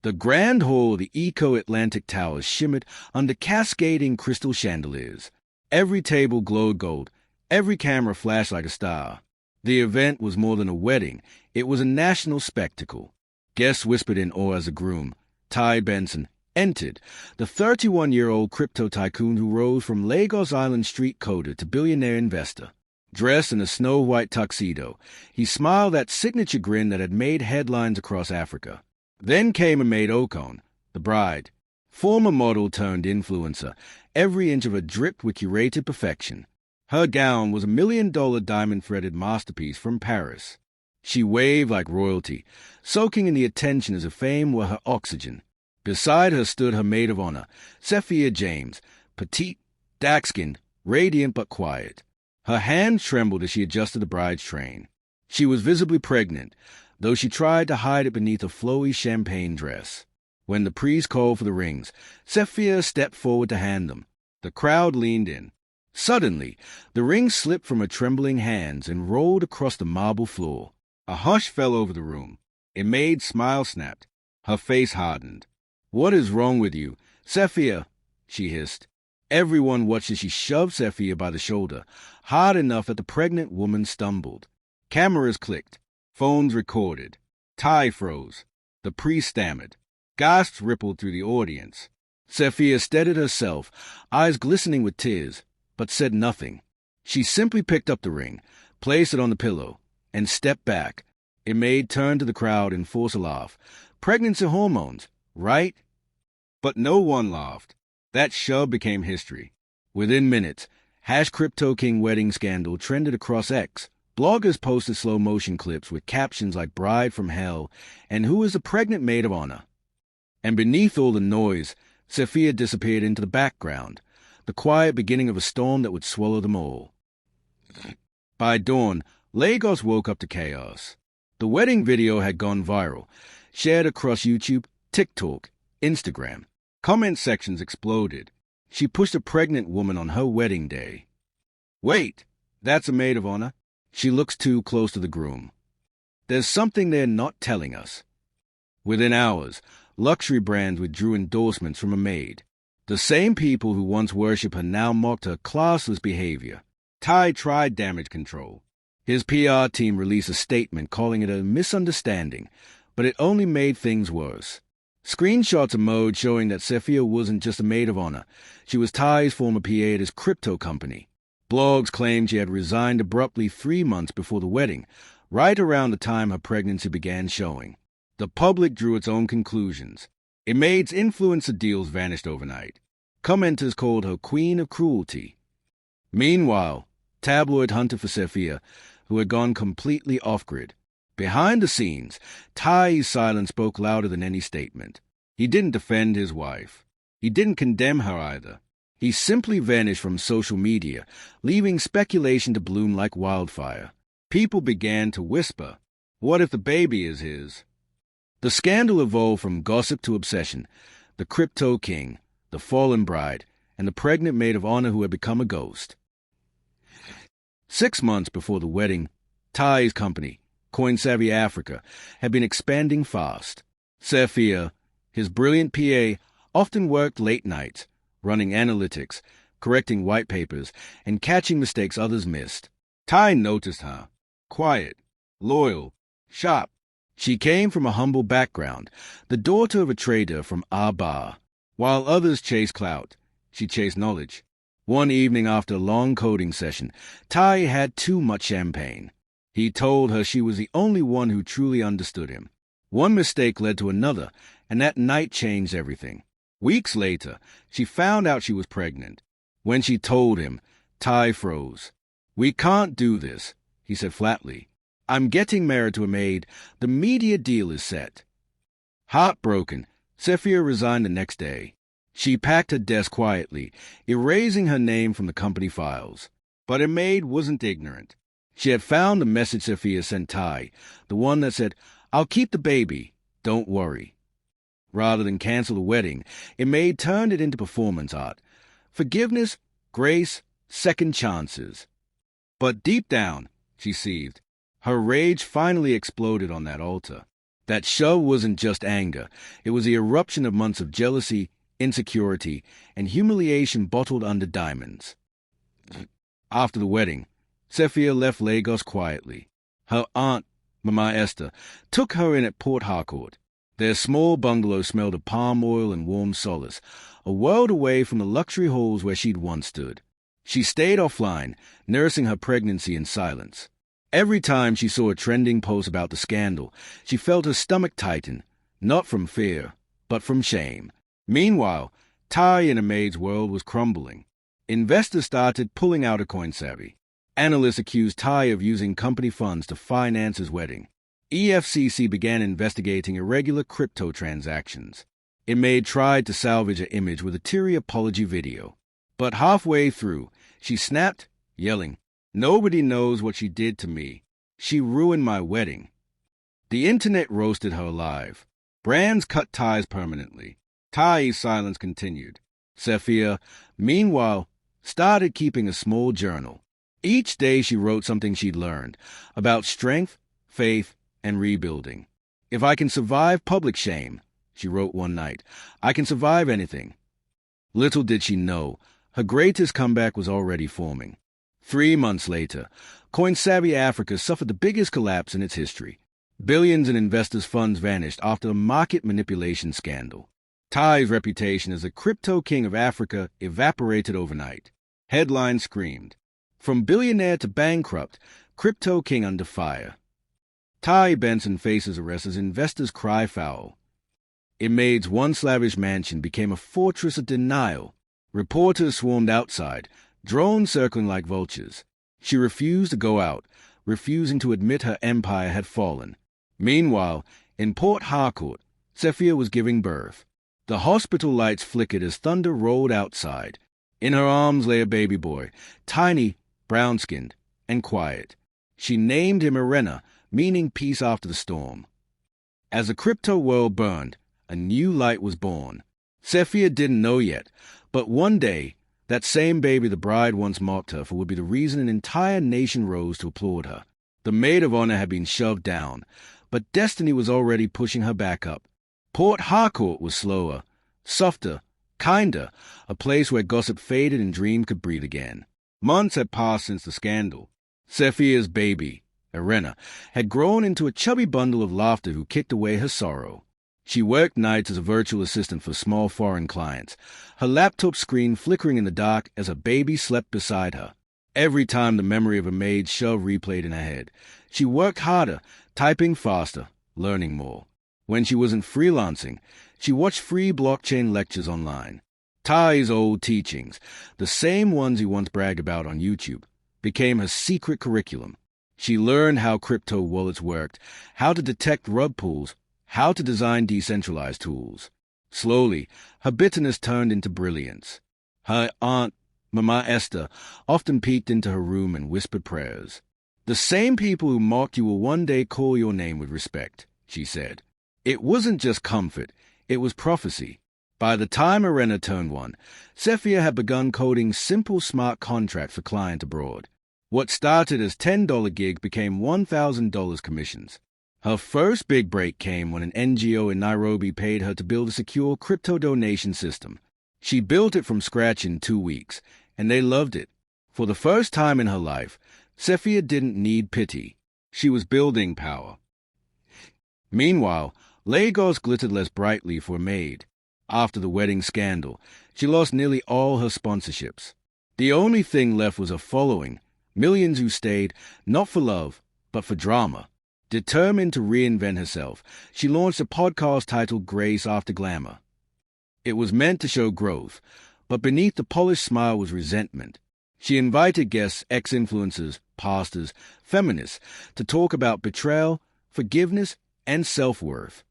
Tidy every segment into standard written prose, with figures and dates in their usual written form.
The grand hall of the Eco-Atlantic Tower shimmered under cascading crystal chandeliers. Every table glowed gold. Every camera flashed like a star. The event was more than a wedding. It was a national spectacle. Guests whispered in awe as a groom, Ty Benson, entered, the 31-year-old crypto tycoon who rose from Lagos Island street coder to billionaire investor. Dressed in a snow-white tuxedo, he smiled that signature grin that had made headlines across Africa. Then came a Maid, the bride. Former model turned influencer, every inch of her dripped with curated perfection. Her gown was $1 million diamond-threaded masterpiece from Paris. She waved like royalty, soaking in the attention as if fame were her oxygen. Beside her stood her maid of honor, Sefiya James, petite, dark-skinned, radiant but quiet. Her hands trembled as she adjusted the bride's train. She was visibly pregnant, though she tried to hide it beneath a flowy champagne dress. When the priest called for the rings, Sefiya stepped forward to hand them. The crowd leaned in. Suddenly, the rings slipped from her trembling hands and rolled across the marble floor. A hush fell over the room. A maid's smile snapped. Her face hardened. "What is wrong with you, Sefiya?" she hissed. Everyone watched as she shoved Sefiya by the shoulder, hard enough that the pregnant woman stumbled. Cameras clicked. Phones recorded. Ty froze. The priest stammered. Gasps rippled through the audience. Sefiya steadied herself, eyes glistening with tears, but said nothing. She simply picked up the ring, placed it on the pillow, and stepped back. A maid turned to the crowd and forced a laugh. Pregnancy hormones, right? But no one laughed. That shove became history. Within minutes, #CryptoKing wedding scandal trended across X. Bloggers posted slow-motion clips with captions like "Bride from Hell" and "Who is the pregnant maid of honor?" And beneath all the noise, Sefiya disappeared into the background, the quiet beginning of a storm that would swallow them all. By dawn, Lagos woke up to chaos. The wedding video had gone viral, shared across YouTube, TikTok, Instagram. Comment sections exploded. She pushed a pregnant woman on her wedding day. "Wait, that's a maid of honor. She looks too close to the groom. There's something they're not telling us." Within hours, luxury brands withdrew endorsements from a maid. The same people who once worshipped her now mocked her classless behavior. Ty tried damage control. His PR team released a statement calling it a misunderstanding, but it only made things worse. Screenshots emerged showing that Sefiya wasn't just a maid of honor. She was Ty's former PA at his crypto company. Blogs claimed she had resigned abruptly 3 months before the wedding, right around the time her pregnancy began showing. The public drew its own conclusions. A maid's influencer deals vanished overnight. Commenters called her Queen of Cruelty. Meanwhile, tabloid hunted for Sefiya, who had gone completely off-grid. Behind the scenes, Ty's silence spoke louder than any statement. He didn't defend his wife. He didn't condemn her either. He simply vanished from social media, leaving speculation to bloom like wildfire. People began to whisper, "What if the baby is his?" The scandal evolved from gossip to obsession. The crypto king, the fallen bride, and the pregnant maid of honor who had become a ghost. 6 months before the wedding, Ty's company, CoinSavvy Africa, had been expanding fast. Sefiya, his brilliant PA, often worked late nights, running analytics, correcting white papers, and catching mistakes others missed. Ty noticed her. Quiet, loyal, sharp. She came from a humble background, the daughter of a trader from Aba. While others chased clout, she chased knowledge. One evening after a long coding session, Ty had too much champagne. He told her she was the only one who truly understood him. One mistake led to another, and that night changed everything. Weeks later, she found out she was pregnant. When she told him, Ty froze. "We can't do this," he said flatly. "I'm getting married to a maid. The media deal is set." Heartbroken, Sefiya resigned the next day. She packed her desk quietly, erasing her name from the company files. But her maid wasn't ignorant. She had found the message Sefiya sent Ty, the one that said, "I'll keep the baby, don't worry." Rather than cancel the wedding, a maid turned it into performance art. Forgiveness, grace, second chances. But deep down, she seethed. Her rage finally exploded on that altar. That shove wasn't just anger. It was the eruption of months of jealousy, insecurity, and humiliation bottled under diamonds. After the wedding, Sefiya left Lagos quietly. Her aunt, Mama Esther, took her in at Port Harcourt. Their small bungalow smelled of palm oil and warm solace, a world away from the luxury halls where she'd once stood. She stayed offline, nursing her pregnancy in silence. Every time she saw a trending post about the scandal, she felt her stomach tighten, not from fear, but from shame. Meanwhile, Ty in a Maid's world was crumbling. Investors started pulling out of CoinSavvy. Analysts accused Ty of using company funds to finance his wedding. EFCC began investigating irregular crypto transactions. Maid tried to salvage her image with a teary apology video. But halfway through, she snapped, yelling, "Nobody knows what she did to me. She ruined my wedding." The internet roasted her alive. Brands cut ties permanently. Ty's silence continued. Sefiya, meanwhile, started keeping a small journal. Each day she wrote something she'd learned about strength, faith, and rebuilding. "If I can survive public shame," she wrote one night, "I can survive anything." Little did she know, her greatest comeback was already forming. 3 months later, CoinSavvy Africa suffered the biggest collapse in its history. Billions in investors' funds vanished after a market manipulation scandal. Ty's reputation as the crypto king of Africa evaporated overnight. Headlines screamed, "From billionaire to bankrupt, crypto king under fire." Ty Benson faces arrest as investors cry foul. Maid's once lavish mansion became a fortress of denial. Reporters swarmed outside, drones circling like vultures. She refused to go out, refusing to admit her empire had fallen. Meanwhile, in Port Harcourt, Sefiya was giving birth. The hospital lights flickered as thunder rolled outside. In her arms lay a baby boy, tiny, brown-skinned, and quiet. She named him Irena, meaning peace after the storm. As the crypto world burned, a new light was born. Sefiya didn't know yet, but one day, that same baby the bride once mocked her for would be the reason an entire nation rose to applaud her. The maid of honor had been shoved down, but destiny was already pushing her back up. Port Harcourt was slower, softer, kinder, a place where gossip faded and dream could breathe again. Months had passed since the scandal. Sefiya's baby, Irena, had grown into a chubby bundle of laughter who kicked away her sorrow. She worked nights as a virtual assistant for small foreign clients, her laptop screen flickering in the dark as her baby slept beside her. Every time the memory of a maid's shove replayed in her head, she worked harder, typing faster, learning more. When she wasn't freelancing, she watched free blockchain lectures online. Ty's old teachings, the same ones he once bragged about on YouTube, became her secret curriculum. She learned how crypto wallets worked, how to detect rug pulls, how to design decentralized tools. Slowly, her bitterness turned into brilliance. Her aunt, Mama Esther, often peeked into her room and whispered prayers. "The same people who mocked you will one day call your name with respect," she said. It wasn't just comfort, it was prophecy. By the time Irena turned 1, Sefiya had begun coding simple smart contracts for clients abroad. What started as $10 gig became $1,000 commissions. Her first big break came when an NGO in Nairobi paid her to build a secure crypto donation system. She built it from scratch in 2 weeks, and they loved it. For the first time in her life, Sefiya didn't need pity. She was building power. Meanwhile, Lagos glittered less brightly for Maid. After the wedding scandal, she lost nearly all her sponsorships. The only thing left was a following, millions who stayed, not for love, but for drama. Determined to reinvent herself, she launched a podcast titled Grace After Glamour. It was meant to show growth, but beneath the polished smile was resentment. She invited guests, ex-influencers, pastors, feminists, to talk about betrayal, forgiveness, and self-worth.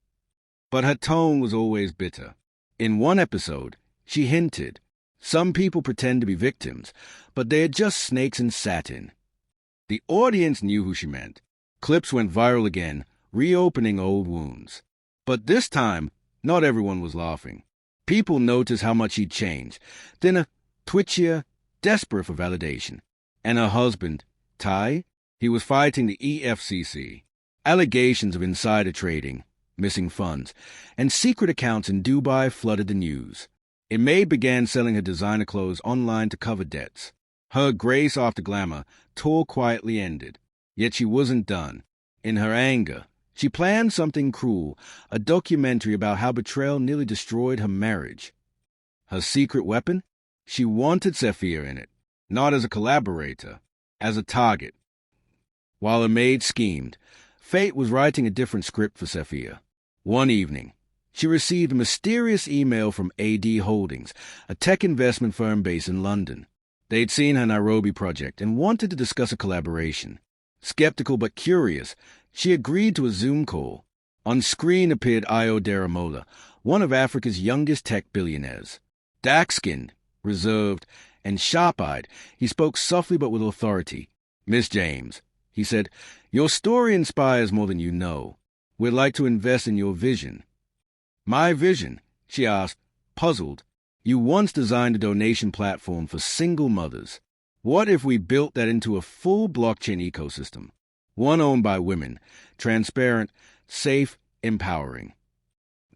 But her tone was always bitter. In one episode, she hinted, some people pretend to be victims, but they are just snakes in satin. The audience knew who she meant. Clips went viral again, reopening old wounds. But this time, not everyone was laughing. People noticed how much she'd changed, thinner, twitchier, desperate for validation. And her husband, Ty, he was fighting the EFCC. Allegations of insider trading, missing funds, and secret accounts in Dubai flooded the news. Maid began selling her designer clothes online to cover debts. Her grace after glamour tour quietly ended, yet she wasn't done. In her anger, she planned something cruel, a documentary about how betrayal nearly destroyed her marriage. Her secret weapon? She wanted Sefiya in it, not as a collaborator, as a target. While her maid schemed, fate was writing a different script for Sefiya. One evening, she received a mysterious email from AD Holdings, a tech investment firm based in London. They'd seen her Nairobi project and wanted to discuss a collaboration. Skeptical but curious, she agreed to a Zoom call. On screen appeared Io Daramola, one of Africa's youngest tech billionaires. Dark-skinned, reserved, and sharp-eyed, he spoke softly but with authority. "Miss James," he said, "your story inspires more than you know. We'd like to invest in your vision." "My vision?" she asked, puzzled. "You once designed a donation platform for single mothers. What if we built that into a full blockchain ecosystem? One owned by women, transparent, safe, empowering."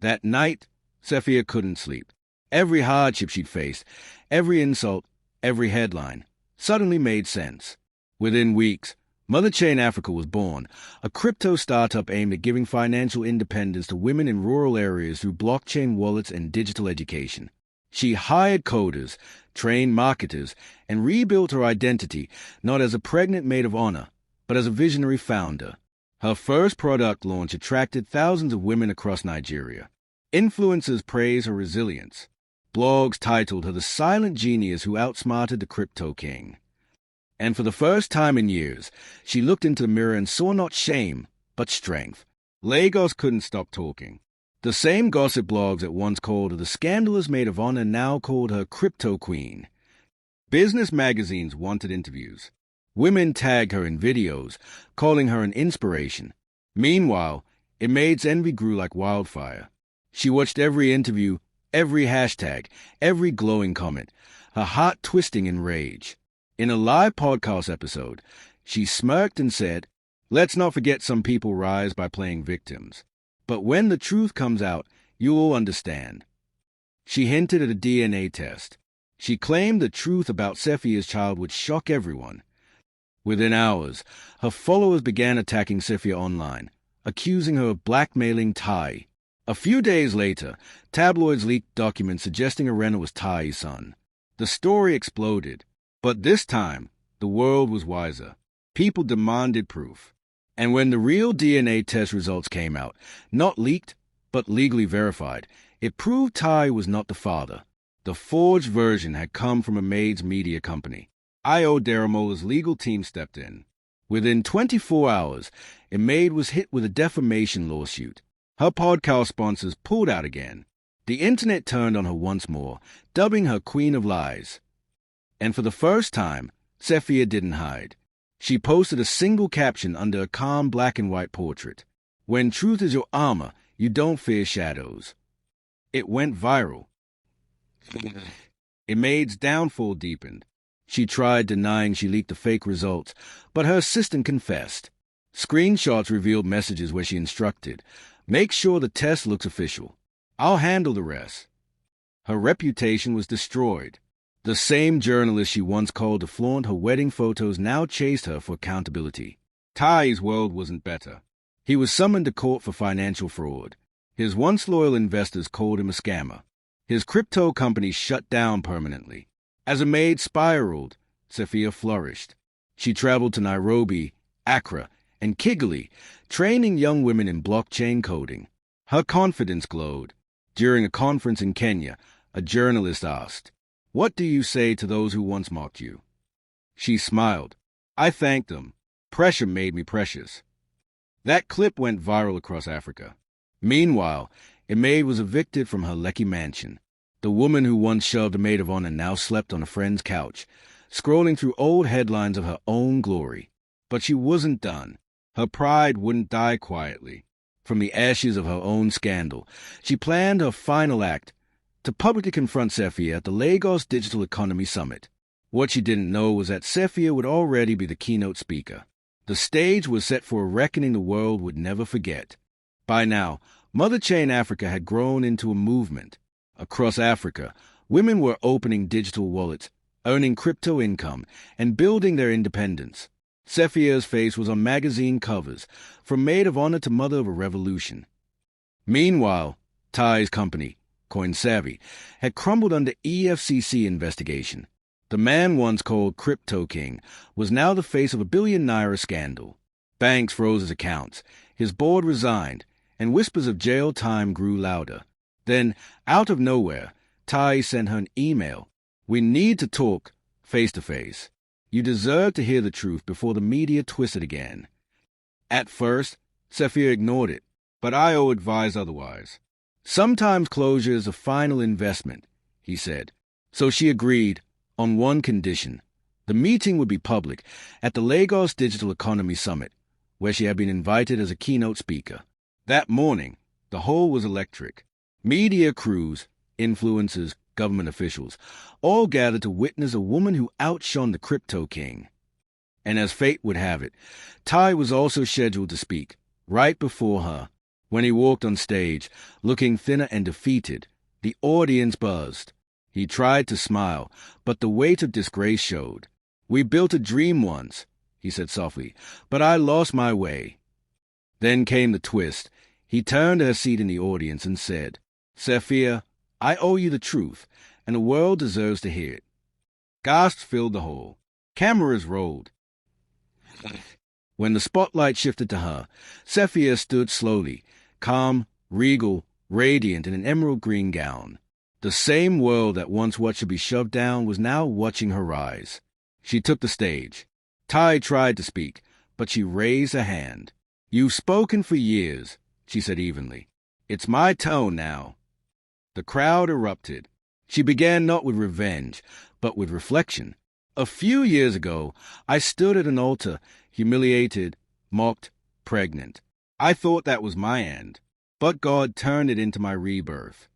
That night, Sefiya couldn't sleep. Every hardship she'd faced, every insult, every headline, suddenly made sense. Within weeks, Motherchain Africa was born, a crypto startup aimed at giving financial independence to women in rural areas through blockchain wallets and digital education. She hired coders, trained marketers, and rebuilt her identity not as a pregnant maid of honor, but as a visionary founder. Her first product launch attracted thousands of women across Nigeria. Influencers praised her resilience. Blogs titled her the silent genius who outsmarted the crypto king. And for the first time in years, she looked into the mirror and saw not shame, but strength. Lagos couldn't stop talking. The same gossip blogs that once called her the scandalous maid of honor now called her crypto queen. Business magazines wanted interviews. Women tagged her in videos, calling her an inspiration. Meanwhile, Maid's envy grew like wildfire. She watched every interview, every hashtag, every glowing comment, her heart twisting in rage. In a live podcast episode, she smirked and said, "Let's not forget some people rise by playing victims. But when the truth comes out, you'll understand." She hinted at a DNA test. She claimed the truth about Sefiya's child would shock everyone. Within hours, her followers began attacking Sefiya online, accusing her of blackmailing Tai. A few days later, tabloids leaked documents suggesting Arena was Tai's son. The story exploded. But this time, the world was wiser. People demanded proof. And when the real DNA test results came out, not leaked, but legally verified, it proved Tai was not the father. The forged version had come from Maid's media company. Io Daramola's legal team stepped in. Within 24 hours, Maid was hit with a defamation lawsuit. Her podcast sponsors pulled out again. The internet turned on her once more, dubbing her Queen of Lies. And for the first time, Sefiya didn't hide. She posted a single caption under a calm black and white portrait. "When truth is your armor, you don't fear shadows." It went viral. Maid's downfall deepened. She tried denying she leaked the fake results, but her assistant confessed. Screenshots revealed messages where she instructed, "Make sure the test looks official. I'll handle the rest." Her reputation was destroyed. The same journalist she once called to flaunt her wedding photos now chased her for accountability. Tai's world wasn't better. He was summoned to court for financial fraud. His once loyal investors called him a scammer. His crypto company shut down permanently. As Maid spiraled, Sefiya flourished. She traveled to Nairobi, Accra, and Kigali, training young women in blockchain coding. Her confidence glowed. During a conference in Kenya, a journalist asked, "What do you say to those who once mocked you?" She smiled. "I thanked them. Pressure made me precious." That clip went viral across Africa. Meanwhile, Maid was evicted from her Lekki mansion. The woman who once shoved a maid of honor now slept on a friend's couch, scrolling through old headlines of her own glory. But she wasn't done. Her pride wouldn't die quietly. From the ashes of her own scandal, she planned her final act, to publicly confront Sefiya at the Lagos Digital Economy Summit. What she didn't know was that Sefiya would already be the keynote speaker. The stage was set for a reckoning the world would never forget. By now, Mother Chain Africa had grown into a movement. Across Africa, women were opening digital wallets, earning crypto income, and building their independence. Sefiya's face was on magazine covers, from maid of honor to mother of a revolution. Meanwhile, Ty's company, CoinSavvy, had crumbled under EFCC investigation. The man once called Crypto King was now the face of a billion-naira scandal. Banks froze his accounts, his board resigned, and whispers of jail time grew louder. Then, out of nowhere, Ty sent her an email. "We need to talk face to face. You deserve to hear the truth before the media twists it again." At first, Sefiya ignored it, but Io advised otherwise. "Sometimes closure is a final investment," he said. So she agreed, on one condition. The meeting would be public at the Lagos Digital Economy Summit, where she had been invited as a keynote speaker. That morning, the hall was electric. Media crews, influencers, government officials, all gathered to witness a woman who outshone the Crypto King. And as fate would have it, Ty was also scheduled to speak, right before her. When he walked on stage, looking thinner and defeated, the audience buzzed. He tried to smile, but the weight of disgrace showed. "We built a dream once," he said softly, "but I lost my way." Then came the twist. He turned to her seat in the audience and said, "Sefiya, I owe you the truth, and the world deserves to hear it." Gasps filled the hall. Cameras rolled. When the spotlight shifted to her, Sefiya stood slowly, calm, regal, radiant in an emerald green gown. The same world that once watched her be shoved down was now watching her rise. She took the stage. Ty tried to speak, but she raised a hand. "You've spoken for years," she said evenly. "It's my turn now." The crowd erupted. She began not with revenge, but with reflection. "A few years ago, I stood at an altar, humiliated, mocked, pregnant. I thought that was my end, but God turned it into my rebirth."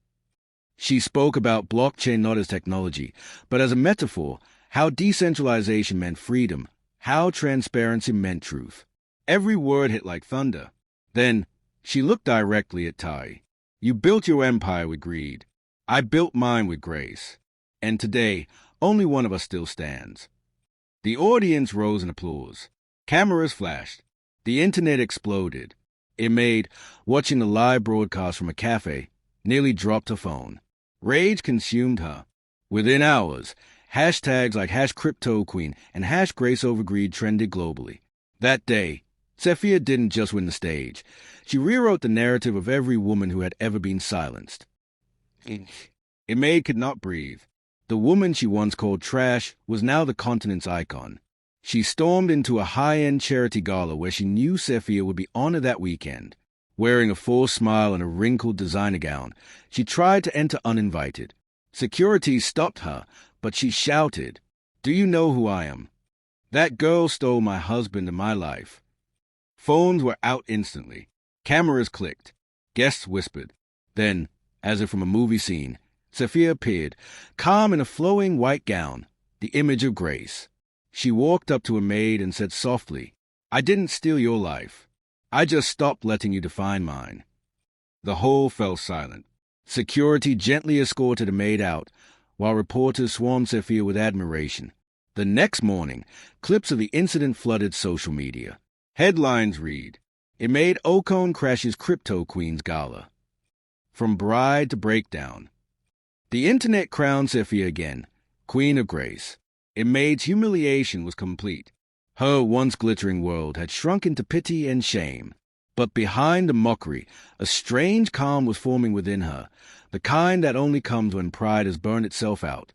She spoke about blockchain not as technology, but as a metaphor, how decentralization meant freedom, how transparency meant truth. Every word hit like thunder. Then she looked directly at Ty. "You built your empire with greed. I built mine with grace. And today, only one of us still stands." The audience rose in applause. Cameras flashed. The internet exploded. Maid, watching the live broadcast from a cafe, nearly dropped her phone. Rage consumed her. Within hours, hashtags like #CryptoQueen and #GraceOverGreed trended globally. That day, Sefiya didn't just win the stage. She rewrote the narrative of every woman who had ever been silenced. Maid could not breathe. The woman she once called trash was now the continent's icon. She stormed into a high-end charity gala where she knew Sefiya would be honored that weekend. Wearing a forced smile and a wrinkled designer gown, she tried to enter uninvited. Security stopped her, but she shouted, "Do you know who I am? That girl stole my husband and my life." Phones were out instantly. Cameras clicked. Guests whispered. Then, as if from a movie scene, Sefiya appeared, calm in a flowing white gown, the image of grace. She walked up to a maid and said softly, "I didn't steal your life. I just stopped letting you define mine." The whole fell silent. Security gently escorted a maid out, while reporters swarmed Sefiya with admiration. The next morning, clips of the incident flooded social media. Headlines read, "Maid Ocon crashes Crypto Queen's gala." From bride to breakdown. The internet crowned Sefiya again, Queen of Grace. Maid's humiliation was complete. Her once glittering world had shrunk into pity and shame. But behind the mockery, a strange calm was forming within her, the kind that only comes when pride has burned itself out.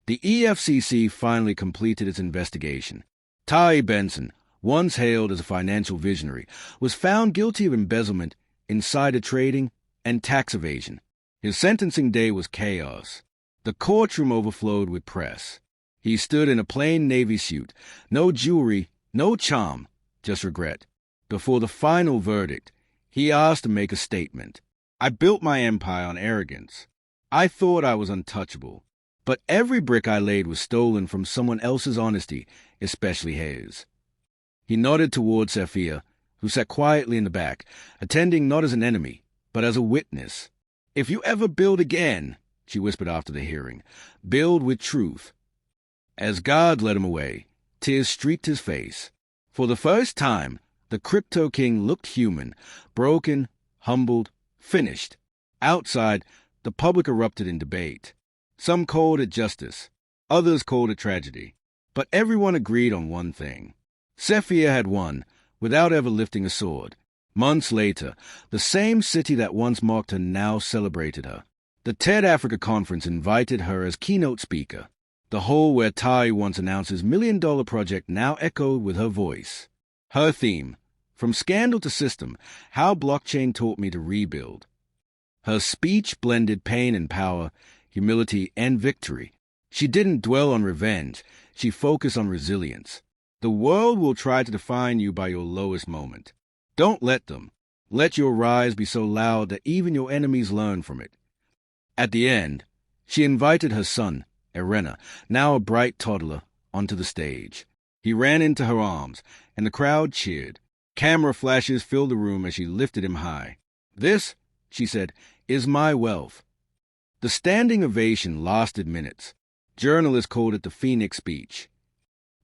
The EFCC finally completed its investigation. Ty Benson, once hailed as a financial visionary, was found guilty of embezzlement, insider trading, and tax evasion. His sentencing day was chaos. The courtroom overflowed with press. He stood in a plain navy suit, no jewelry, no charm, just regret. Before the final verdict, he asked to make a statement. "I built my empire on arrogance. I thought I was untouchable. But every brick I laid was stolen from someone else's honesty, especially his." He nodded toward Sefiya, who sat quietly in the back, attending not as an enemy, but as a witness. "If you ever build again," she whispered after the hearing, "build with truth." As God led him away, tears streaked his face. For the first time, the crypto king looked human, broken, humbled, finished. Outside, the public erupted in debate. Some called it justice, others called it tragedy. But everyone agreed on one thing. Sefiya had won, without ever lifting a sword. Months later, the same city that once mocked her now celebrated her. The TED Africa conference invited her as keynote speaker. The hall where Tai once announced his million-dollar project now echoed with her voice. Her theme, from scandal to system, how blockchain taught me to rebuild. Her speech blended pain and power, humility and victory. She didn't dwell on revenge. She focused on resilience. The world will try to define you by your lowest moment. Don't let them. Let your rise be so loud that even your enemies learn from it. At the end, she invited her son, Irena, now a bright toddler, onto the stage. He ran into her arms, and the crowd cheered. Camera flashes filled the room as she lifted him high. "This," she said, "is my wealth." The standing ovation lasted minutes. Journalists called it the Phoenix speech.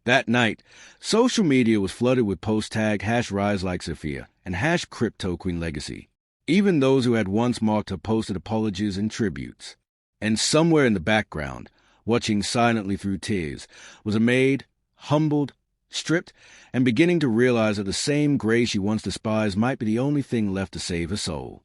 That night, social media was flooded with post tag #RiseLikeSefiya and #CryptoQueenLegacy. Even those who had once mocked her posted apologies and tributes. And somewhere in the background, watching silently through tears, was a maid, humbled, stripped, and beginning to realize that the same grace she once despised might be the only thing left to save her soul.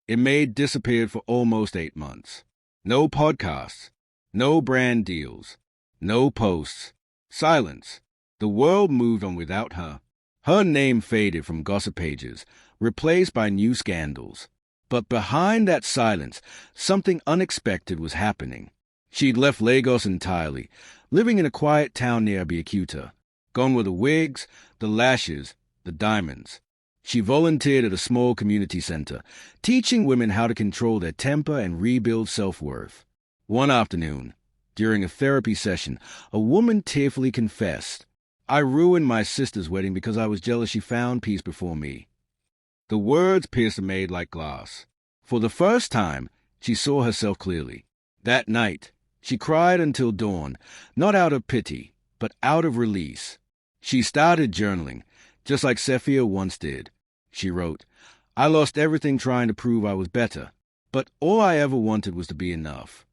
Maid disappeared for almost 8 months. No podcasts, no brand deals, no posts, silence. The world moved on without her. Her name faded from gossip pages, replaced by new scandals. But behind that silence, something unexpected was happening. She'd left Lagos entirely, living in a quiet town near Abeokuta. Gone were the wigs, the lashes, the diamonds. She volunteered at a small community center, teaching women how to control their temper and rebuild self-worth. One afternoon, during a therapy session, a woman tearfully confessed, "I ruined my sister's wedding because I was jealous she found peace before me." The words pierced the maid like glass. For the first time, she saw herself clearly. That night, she cried until dawn, not out of pity, but out of release. She started journaling, just like Sefiya once did. She wrote, "I lost everything trying to prove I was better, but all I ever wanted was to be enough."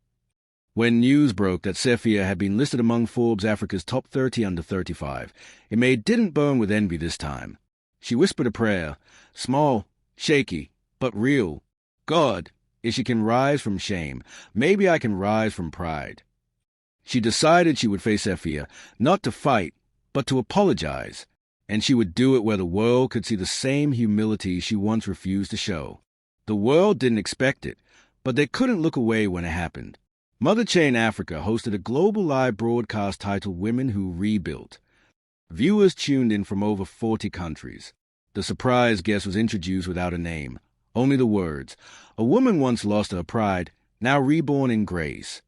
When news broke that Sefiya had been listed among Forbes Africa's top 30 under 35, Maid didn't burn with envy this time. She whispered a prayer, small, shaky, but real. "God, if she can rise from shame, maybe I can rise from pride." She decided she would face Sefiya, not to fight, but to apologize, and she would do it where the world could see the same humility she once refused to show. The world didn't expect it, but they couldn't look away when it happened. Mother Chain Africa hosted a global live broadcast titled Women Who Rebuilt. Viewers tuned in from over 40 countries. The surprise guest was introduced without a name, only the words, "A woman once lost her pride, now reborn in grace."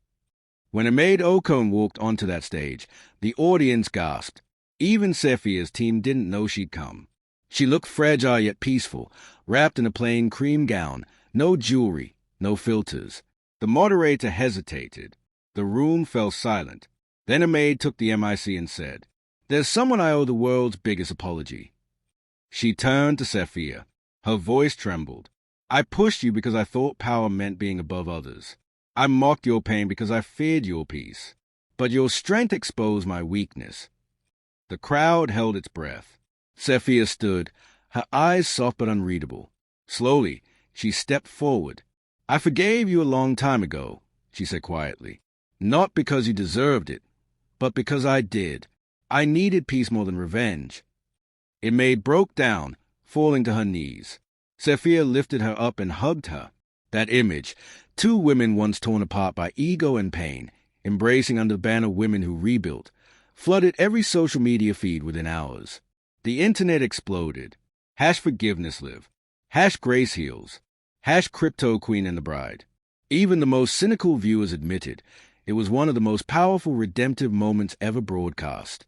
When Maid Okon walked onto that stage, the audience gasped. Even Sefiya's team didn't know she'd come. She looked fragile yet peaceful, wrapped in a plain cream gown, no jewelry, no filters. The moderator hesitated. The room fell silent. Then Maid took the mic and said, "There's someone I owe the world's biggest apology." She turned to Sefiya. Her voice trembled. "I pushed you because I thought power meant being above others. I mocked your pain because I feared your peace. But your strength exposed my weakness." The crowd held its breath. Sefiya stood, her eyes soft but unreadable. Slowly, she stepped forward. "I forgave you a long time ago," she said quietly. "Not because you deserved it, but because I did. I needed peace more than revenge." Maid broke down, falling to her knees. Sefiya lifted her up and hugged her. That image, two women once torn apart by ego and pain, embracing under the banner Women Who Rebuilt, flooded every social media feed within hours. The internet exploded. #ForgivenessLive, #GraceHeals, #CryptoQueen and the Bride. Even the most cynical viewers admitted it was one of the most powerful redemptive moments ever broadcast.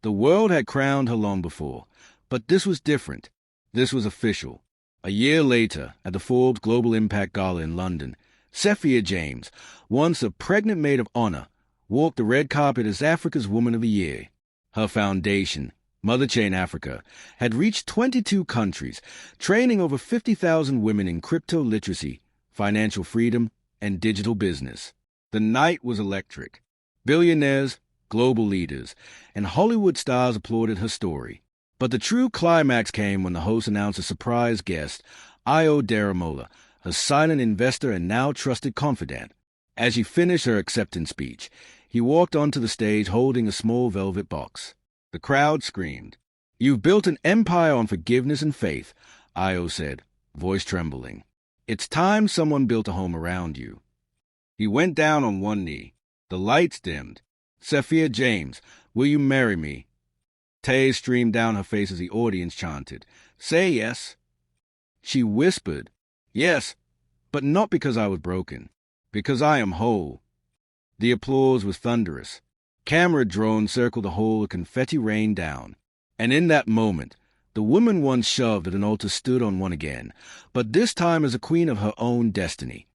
The world had crowned her long before, but this was different. This was official. A year later, at the Forbes Global Impact Gala in London, Sefiya James, once a pregnant maid of honor, walked the red carpet as Africa's Woman of the Year. Her foundation, Mother Chain Africa, had reached 22 countries, training over 50,000 women in crypto literacy, financial freedom, and digital business. The night was electric. Billionaires, global leaders, and Hollywood stars applauded her story. But the true climax came when the host announced a surprise guest, Io Daramola, her silent investor and now trusted confidant. As she finished her acceptance speech, he walked onto the stage holding a small velvet box. The crowd screamed. "You've built an empire on forgiveness and faith," Io said, voice trembling. "It's time someone built a home around you." He went down on one knee. The lights dimmed. "Sefiya James, will you marry me?" Tears streamed down her face as the audience chanted, "Say yes." She whispered, "Yes, but not because I was broken, because I am whole." The applause was thunderous. Camera drones circled the hall, confetti rained down. And in that moment, the woman once shoved at an altar stood on one again, but this time as a queen of her own destiny.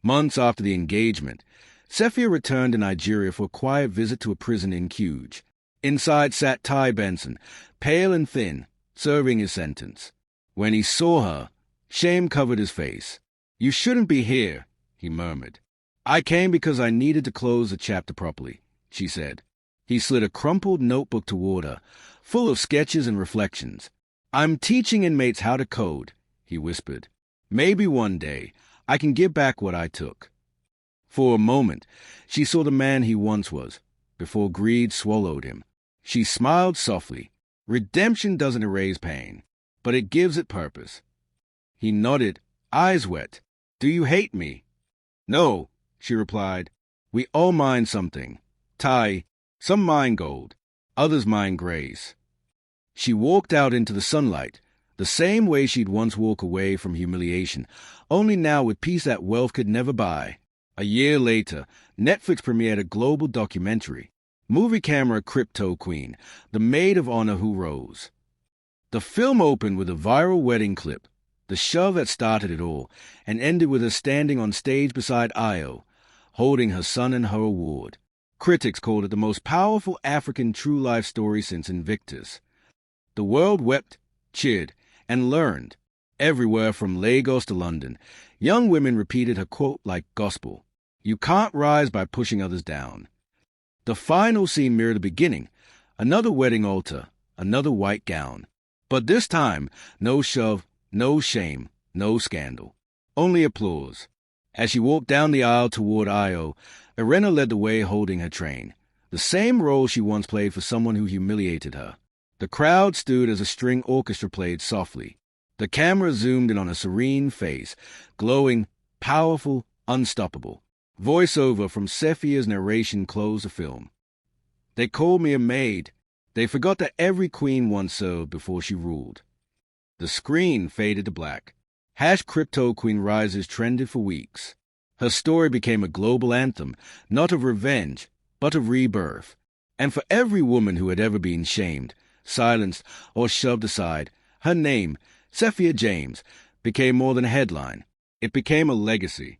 Months after the engagement, Sefiya returned to Nigeria for a quiet visit to a prison in Cuge. Inside sat Ty Benson, pale and thin, serving his sentence. When he saw her, shame covered his face. "You shouldn't be here," he murmured. "I came because I needed to close the chapter properly," she said. He slid a crumpled notebook toward her, full of sketches and reflections. "I'm teaching inmates how to code," he whispered. "Maybe one day I can give back what I took." For a moment, she saw the man he once was, before greed swallowed him. She smiled softly. Redemption doesn't erase pain, but it gives it purpose. He nodded, eyes wet. "Do you hate me?" "No," she replied. "We all mine something. Ty, some mine gold, others mine grace." She walked out into the sunlight, the same way she'd once walked away from humiliation, only now with peace that wealth could never buy. A year later, Netflix premiered a global documentary, Movie Camera Crypto Queen, the Maid of Honor Who Rose. The film opened with a viral wedding clip, the shove that started it all, and ended with her standing on stage beside Io, holding her son and her award. Critics called it the most powerful African true life story since Invictus. The world wept, cheered, and learned. Everywhere from Lagos to London, young women repeated her quote like gospel. "You can't rise by pushing others down." The final scene mirrored the beginning, another wedding altar, another white gown. But this time, no shove, no shame, no scandal. Only applause. As she walked down the aisle toward Io, Irena led the way holding her train, the same role she once played for someone who humiliated her. The crowd stood as a string orchestra played softly. The camera zoomed in on a serene face, glowing, powerful, unstoppable. Voiceover from Sefiya's narration closed the film. "They called me a maid. They forgot that every queen once served before she ruled." The screen faded to black. #Crypto Queen Rises trended for weeks. Her story became a global anthem, not of revenge, but of rebirth. And for every woman who had ever been shamed, silenced, or shoved aside, her name, Sefiya James, became more than a headline. It became a legacy.